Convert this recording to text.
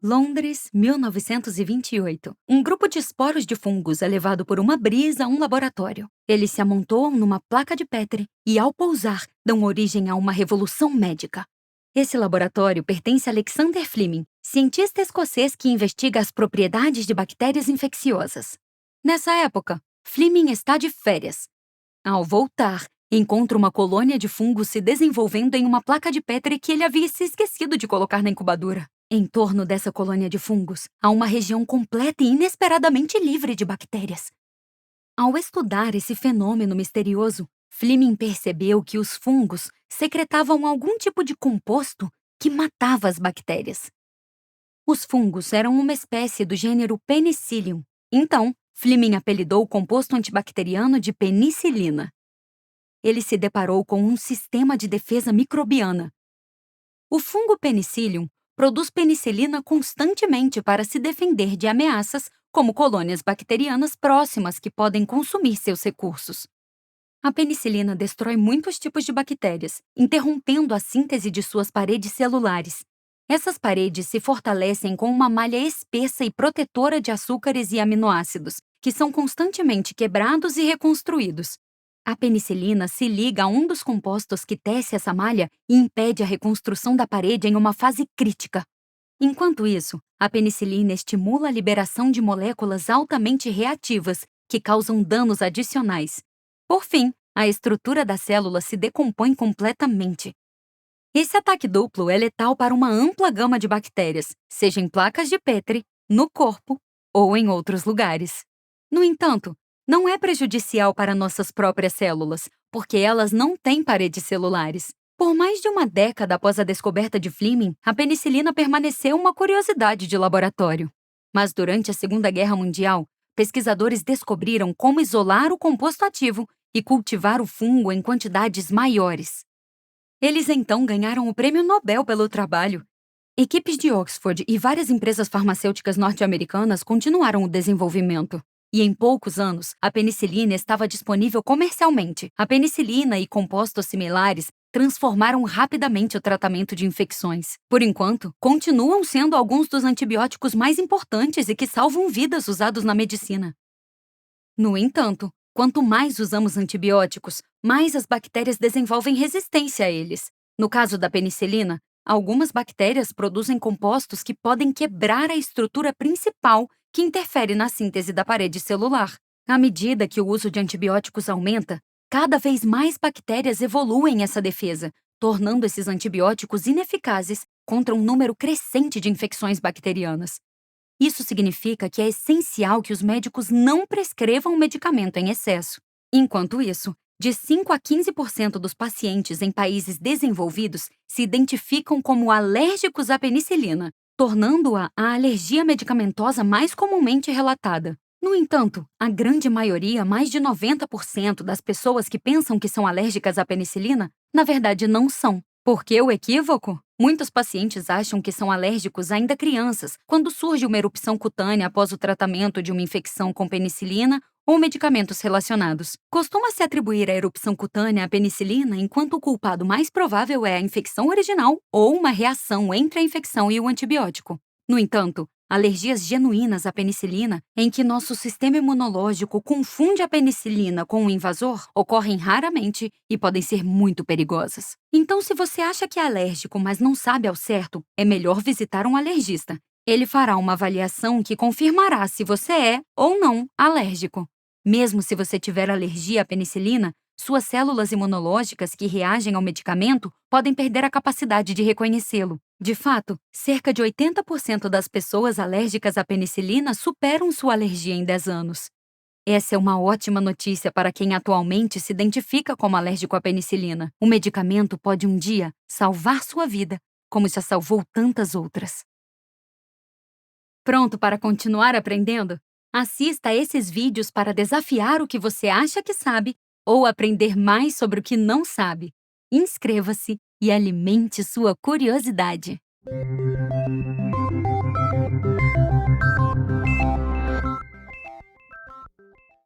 Londres, 1928. Um grupo de esporos de fungos é levado por uma brisa a um laboratório. Eles se amontoam numa placa de Petri e, ao pousar, dão origem a uma revolução médica. Esse laboratório pertence a Alexander Fleming, cientista escocês que investiga as propriedades de bactérias infecciosas. Nessa época, Fleming está de férias. Ao voltar, encontra uma colônia de fungos se desenvolvendo em uma placa de Petri que ele havia se esquecido de colocar na incubadora. Em torno dessa colônia de fungos, há uma região completa e inesperadamente livre de bactérias. Ao estudar esse fenômeno misterioso, Fleming percebeu que os fungos secretavam algum tipo de composto que matava as bactérias. Os fungos eram uma espécie do gênero Penicillium. Então, Fleming apelidou o composto antibacteriano de penicilina. Ele se deparou com um sistema de defesa microbiana. O fungo Penicillium produz penicilina constantemente para se defender de ameaças, como colônias bacterianas próximas que podem consumir seus recursos. A penicilina destrói muitos tipos de bactérias, interrompendo a síntese de suas paredes celulares. Essas paredes se fortalecem com uma malha espessa e protetora de açúcares e aminoácidos, que são constantemente quebrados e reconstruídos. A penicilina se liga a um dos compostos que tece essa malha e impede a reconstrução da parede em uma fase crítica. Enquanto isso, a penicilina estimula a liberação de moléculas altamente reativas que causam danos adicionais. Por fim, a estrutura da célula se decompõe completamente. Esse ataque duplo é letal para uma ampla gama de bactérias, seja em placas de Petri, no corpo ou em outros lugares. No entanto, não é prejudicial para nossas próprias células, porque elas não têm paredes celulares. Por mais de uma década após a descoberta de Fleming, a penicilina permaneceu uma curiosidade de laboratório. Mas durante a Segunda Guerra Mundial, pesquisadores descobriram como isolar o composto ativo e cultivar o fungo em quantidades maiores. Eles então ganharam o Prêmio Nobel pelo trabalho. Equipes de Oxford e várias empresas farmacêuticas norte-americanas continuaram o desenvolvimento. E em poucos anos, a penicilina estava disponível comercialmente. A penicilina e compostos similares transformaram rapidamente o tratamento de infecções. Por enquanto, continuam sendo alguns dos antibióticos mais importantes e que salvam vidas usados na medicina. No entanto, quanto mais usamos antibióticos, mais as bactérias desenvolvem resistência a eles. No caso da penicilina, algumas bactérias produzem compostos que podem quebrar a estrutura principal que interfere na síntese da parede celular. À medida que o uso de antibióticos aumenta, cada vez mais bactérias evoluem essa defesa, tornando esses antibióticos ineficazes contra um número crescente de infecções bacterianas. Isso significa que é essencial que os médicos não prescrevam o medicamento em excesso. Enquanto isso, de 5 a 15% dos pacientes em países desenvolvidos se identificam como alérgicos à penicilina, tornando-a a alergia medicamentosa mais comumente relatada. No entanto, a grande maioria, mais de 90% das pessoas que pensam que são alérgicas à penicilina, na verdade não são. Por que o equívoco? Muitos pacientes acham que são alérgicos ainda crianças, quando surge uma erupção cutânea após o tratamento de uma infecção com penicilina ou medicamentos relacionados. Costuma-se atribuir a erupção cutânea à penicilina, enquanto o culpado mais provável é a infecção original ou uma reação entre a infecção e o antibiótico. No entanto, alergias genuínas à penicilina, em que nosso sistema imunológico confunde a penicilina com um invasor, ocorrem raramente e podem ser muito perigosas. Então, se você acha que é alérgico, mas não sabe ao certo, é melhor visitar um alergista. Ele fará uma avaliação que confirmará se você é ou não alérgico. Mesmo se você tiver alergia à penicilina, suas células imunológicas que reagem ao medicamento podem perder a capacidade de reconhecê-lo. De fato, cerca de 80% das pessoas alérgicas à penicilina superam sua alergia em 10 anos. Essa é uma ótima notícia para quem atualmente se identifica como alérgico à penicilina. O medicamento pode um dia salvar sua vida, como já salvou tantas outras. Pronto para continuar aprendendo? Assista a esses vídeos para desafiar o que você acha que sabe ou aprender mais sobre o que não sabe. Inscreva-se e alimente sua curiosidade.